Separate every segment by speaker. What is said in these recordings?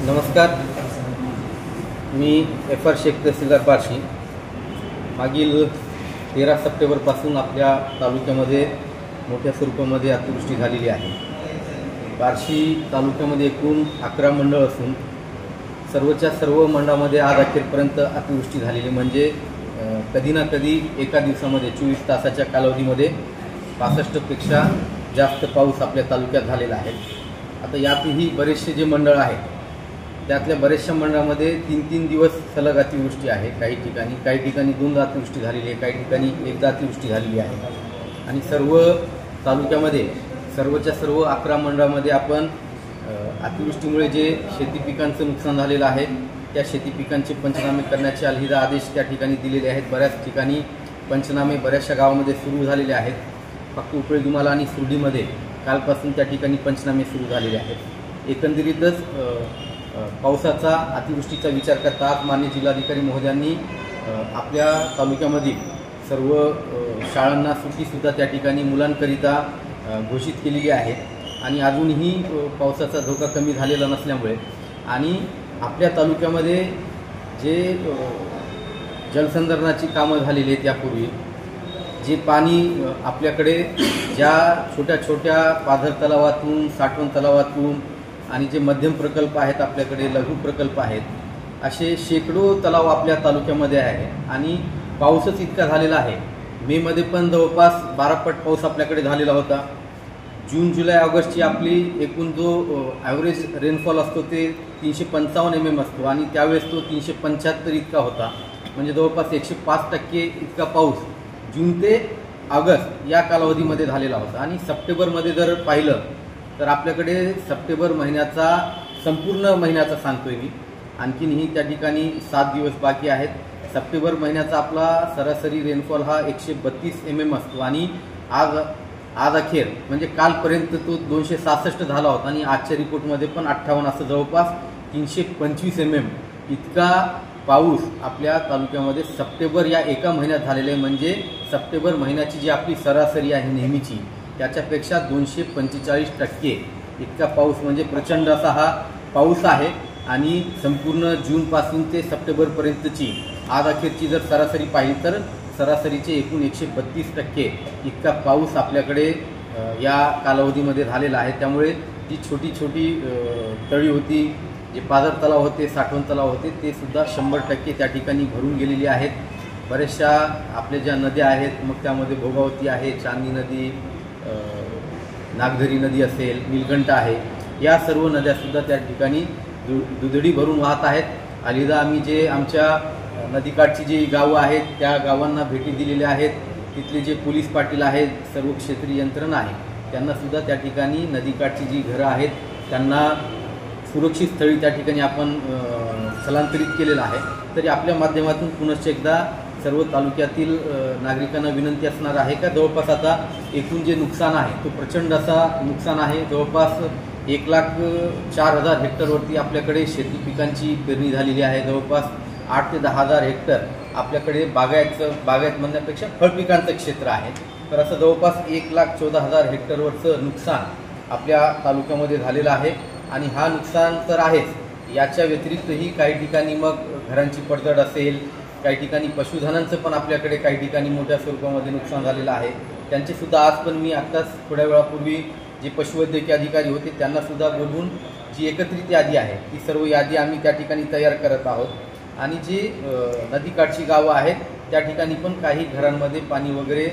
Speaker 1: नमस्कार, मी एफ.आर. शेख तहसीलदार बार्शी। मागील 13 सप्टेंबरपासून आपल्या तालुक्यामध्ये मोठ्या स्वरूपामध्ये अतिवृष्टी झालेली आहे। बार्शी तालुक्यामध्ये एकूण 11 मंडळ असून सर्वच्या सर्व मंडळामध्ये आज अखेरपर्यंत अतिवृष्टी झालेली म्हणजे कधी ना कधी एका दिवसामध्ये 24 तासाच्या कालावधीमध्ये 65पेक्षा जास्त पाऊस आपल्या तालुक्यात झालेला आहे। आता यातही बरेचसे जे मंडळ आहेत त्यातल्या बऱ्याचशा मंडळामध्ये 3-3 दिवस सलग अतिवृष्टी आहे। काही ठिकाणी 2दा अतिवृष्टी झालेली आहे, काही ठिकाणी 1दा अतिवृष्टी झालेली आहे। आणि सर्व तालुक्यामध्ये सर्वच्या सर्व 11 मंडळामध्ये आपण अतिवृष्टीमुळे जे शेती पिकांचं नुकसान झालेलं आहे त्या शेती पिकांचे पंचनामे करण्याचे अलहिदा आदेश त्या ठिकाणी दिलेले आहेत। बऱ्याच ठिकाणी पंचनामे बऱ्याचशा गावामध्ये सुरू झालेले आहेत। फक्त उपळी दुमाला आणि सुरडीमध्ये कालपासून त्या ठिकाणी पंचनामे सुरू झालेले आहेत। एकंदरीतच पावसाचा अतिवृष्टीचा विचार करता आज माननीय जिल्हाधिकारी महोदयांनी आपल्या तालुक्यामधील सर्व शाळांना सुट्टीसुद्धा त्या ठिकाणी मुलांकरिता घोषित केलेली आहे। आणि अजूनही पावसाचा धोका कमी झालेला नसल्यामुळे आणि आपल्या तालुक्यामध्ये जे जलसंधारणाची कामं झालेली आहेत यापूर्वी जे पाणी आपल्याकडे ज्या छोट्या छोट्या पाझर तलावातून, साठवण तलावातून आणि जे मध्यम प्रकल्प आहेत आपल्याकडे, लघु प्रकल्प आहेत, असे शेकडो तलाव आपल्या तालुक्यामध्ये आहे। आणि पाऊसच इतका झालेला आहे, मेमध्ये पण जवळपास 12 पट पाऊस आपल्याकडे झालेला होता। जून, जुलै, ऑगस्टची आपली एकूण जो ॲव्हरेज रेनफॉल असतो ते 355 mm असतो आणि त्यावेळेस तो 375 इतका होता, म्हणजे जवळपास 105% इतका पाऊस जून ते ऑगस्ट या कालावधीमध्ये झालेला होता। आणि सप्टेंबरमध्ये जर पाहिलं तर आपल्याकडे सप्टेंबर महिन्याचा संपूर्ण महिन्याचा सांगतोय मी, आणखीनही त्या ठिकाणी 7 दिवस बाकी आहेत। सप्टेंबर महिन्याचा आपला सरासरी रेनफॉल हा 132 mm असतो आणि आज अखेर म्हणजे कालपर्यंत तो 266 झाला होता आणि आजच्या रिपोर्टमध्ये पण 58 असं जवळपास 325 mm इतका पाऊस आपल्या तालुक्यामध्ये सप्टेंबर या एका महिन्यात झालेला आहे। म्हणजे सप्टेंबर महिन्याची जी आपली सरासरी आहे नेहमीची त्याच्यापेक्षा 245% इतका पाऊस, म्हणजे प्रचंड असा हा पाऊस आहे। आणि संपूर्ण जूनपासून ते सप्टेंबरपर्यंतची आज अखेरची जर सरासरी पाहिली तर सरासरीचे एकूण 132% इतका पाऊस आपल्याकडे या कालावधीमध्ये झालेला आहे। त्यामुळे जी छोटी छोटी तळी होती, जे पाझर तलाव होते, साठवण तलाव होते, ते सुद्धा 100% त्या ठिकाणी भरून गेलेली आहेत। बऱ्याचशा आपल्या ज्या नद्या आहेत मग त्यामध्ये भोगावती आहे, चांदणी नदी, नागझरी नदी असेल, नीलकंठ आहे, या सर्व नद्यासुद्धा त्या ठिकाणी दुधडी भरून वाहत आहेत। अलहिदा आम्ही जे आमच्या नदीकाठची जी गावं आहेत त्या गावांना भेटी दिलेल्या आहेत। तिथले जे पोलीस पाटील आहेत, सर्व क्षेत्रीय यंत्रणा आहे, त्यांनासुद्धा त्या ठिकाणी नदीकाठची जी घरं आहेत त्यांना सुरक्षित स्थळी त्या ठिकाणी आपण स्थलांतरित केलेलं आहे। तरी आपल्या माध्यमातून पुनश्च एकदा सर्व तालुक्यातील नागरिकांना विनंती असणार आहे का जवळपास आता एकूण जे नुकसान आहे तो प्रचंड असा नुकसान आहे। जवळपास 1,04,000 हेक्टरवरती आपल्याकडे शेती पिकांची पेरणी झालेली आहे। जवळपास 8 ते 10,000 हेक्टर आपल्याकडे बागायत म्हणण्यापेक्षा फळपिकांचं क्षेत्र आहे। तर असं जवळपास 1,14,000 हेक्टरवरचं नुकसान आपल्या तालुक्यामध्ये झालेलं आहे। आणि हा नुकसान तर आहेच, याच्या व्यतिरिक्तही काही ठिकाणी मग घरांची पडझड असेल, काही ठिकाणी पशुधनांचं पण आपल्याकडे काही ठिकाणी मोठ्या स्वरूपामध्ये नुकसान झालेलं आहे। त्यांचेसुद्धा आज पण मी आत्ताच थोड्या वेळापूर्वी जे पशुवैद्यकीय अधिकारी होते त्यांनासुद्धा बोलवून जी एकत्रित यादी आहे ती सर्व यादी आम्ही त्या ठिकाणी तयार करत आहोत। आणि जी नदीकाठची गावं आहेत त्या ठिकाणी पण काही घरांमध्ये पाणी वगैरे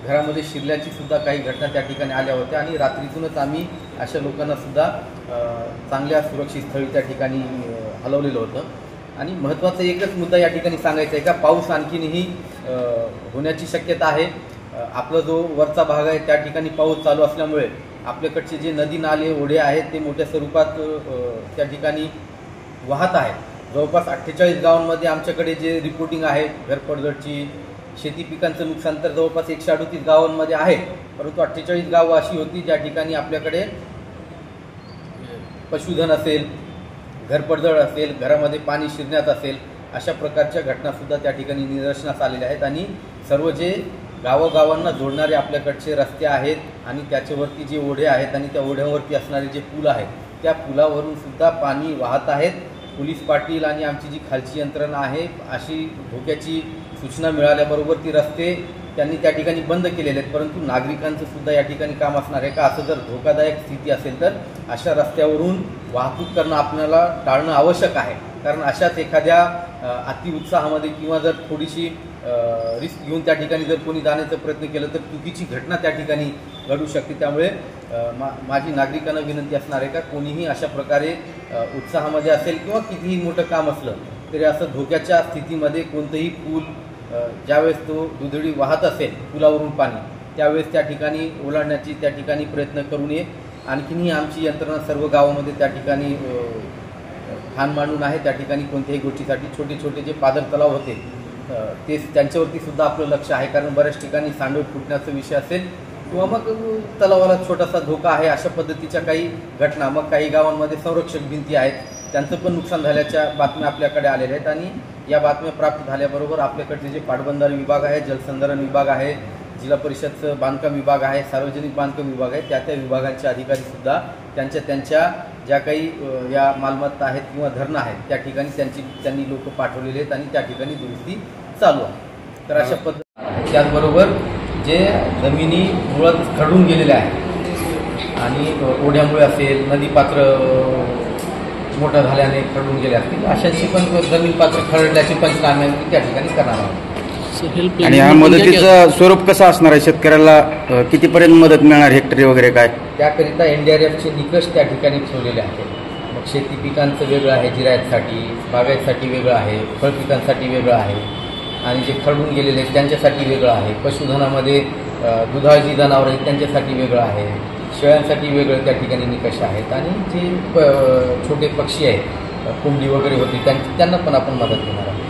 Speaker 1: घरामध्ये शिरल्याची सुद्धा काही घटना त्या ठिकाणी आल्या होत्या आणि रात्रीतूनच आम्ही अशा लोकांनासुद्धा चांगल्या सुरक्षित स्थळी त्या ठिकाणी हलवलेलं होतं। आणि महत्त्वाचा एकच मुद्दा या ठिकाणी सांगायचा आहे का पाऊस आणखीनही होण्याची शक्यता आहे। आपला जो वरचा भाग आहे त्या ठिकाणी पाऊस चालू असल्यामुळे आपल्याकडचे जे नदी नाले ओढे आहेत ते मोठ्या स्वरूपात त्या ठिकाणी वाहत आहेत। जवळपास 48 गावांमध्ये आमच्याकडे जे रिपोर्टिंग आहे घरपडझडची, शेती पिकांचं नुकसान तर जवळपास 138 गावांमध्ये आहे। परंतु 48 गावं अशी होती ज्या ठिकाणी आपल्याकडे पशुधन असेल, घरपडझड असेल, घरामध्ये पाणी शिरण्यात असेल, अशा प्रकारच्या घटनासुद्धा त्या ठिकाणी निदर्शनास आलेल्या आहेत। आणि सर्व जे गावोगावांना जोडणारे आपल्याकडचे रस्ते आहेत आणि त्याच्यावरती जे ओढे आहेत आणि त्या ओढ्यावरती असणारे जे पूल आहेत त्या पुलावरून सुद्धा पाणी वाहत आहेत. पोलीस पाटील आणि आमची जी खालची यंत्रणा आहे अशी धोक्याची सूचना मिळाल्याबरोबर ती रस्ते त्यांनी त्या ठिकाणी बंद केलेले आहेत. परंतु नागरिकांचं सुद्धा या ठिकाणी काम असणार आहे का, असं जर धोकादायक स्थिती असेल तर अशा रस्त्यावरून वाहतूक करणं आपल्याला टाळणं आवश्यक आहे. कारण अशाच एखाद्या अतिउत्साहामध्ये किंवा जर थोडीशी रिस्क घेऊन त्या ठिकाणी जर कोणी जाण्याचा प्रयत्न केला तर चुकीची घटना त्या ठिकाणी घडू शकते. त्यामुळे माझी नागरिकांना विनंती असणार आहे का कोणीही अशा प्रकारे उत्साहामध्ये असेल किंवा कितीही मोठं काम असलं तरी असं धोक्याच्या स्थितीमध्ये कोणतंही पूल ज्यावेळेस तो दुधडी वाहत असेल पुलावरून पाणी त्यावेळेस त्या ठिकाणी ओलांडण्याची त्या ठिकाणी प्रयत्न करू नये. आणखीनही आमची यंत्रणा सर्व गावामध्ये त्या ठिकाणी ठाण मांडून आहे. त्या ठिकाणी कोणत्याही गोष्टीसाठी छोटे छोटे जे पाझर तलाव होते ते त्यांच्यावरती सुद्धा आपलं लक्ष आहे. कारण बऱ्याच ठिकाणी सांडव फुटण्याचा विषय असेल किंवा मग तलावाला छोटासा धोका आहे अशा पद्धतीच्या काही घटना, मग काही गावांमध्ये संरक्षक भिंती आहेत त्यांचं पण नुकसान झाल्याच्या बातम्या आपल्याकडे आलेल्या आहेत. आणि या बातम्या प्राप्त झाल्याबरोबर आपल्याकडचे जे पाटबंधारे विभाग आहे, जलसंधारण विभाग आहे, जिल्हा परिषदचं बांधकाम विभाग आहे, सार्वजनिक बांधकाम विभाग आहे, त्या विभागांचे अधिकारीसुद्धा त्यांच्या ज्या काही या मालमत्ता आहेत किंवा धरणं आहेत त्या ठिकाणी त्यांनी लोक पाठवलेले आहेत आणि त्या ठिकाणी दुरुस्ती चालू आहे. तर अशा पद्धती त्याचबरोबर जे जमिनी मुळात खरडून गेलेल्या आहेत आणि ओढ्यामुळे असेल, नदीपात्र मोठं झाल्याने खरडून गेले असतील अशाची पण जमीन पात्र खरडल्याची पंचनामे त्या ठिकाणी करणार आहोत.
Speaker 2: आणि या मदतीचं स्वरूप कसं असणार आहे, शेतकऱ्याला कितीपर्यंत मदत मिळणार, हेक्टरी वगैरे काय?
Speaker 1: त्याकरिता NDRFचे निकष त्या ठिकाणी ठेवलेले आहेत. मग शेती पिकांचं वेगळं आहे, जिरायतसाठी, बागायतसाठी वेगळं आहे, फळपिकांसाठी वेगळं आहे आणि जे खरडून गेलेले आहेत त्यांच्यासाठी वेगळं आहे. पशुधनामध्ये दुधाळी जनावर आहेत त्यांच्यासाठी वेगळं आहे, शेळ्यांसाठी वेगळं त्या ठिकाणी निकष आहेत आणि जे छोटे पक्षी आहेत, कोंबडी वगैरे होते त्यांना पण आपण मदत देणार आहोत.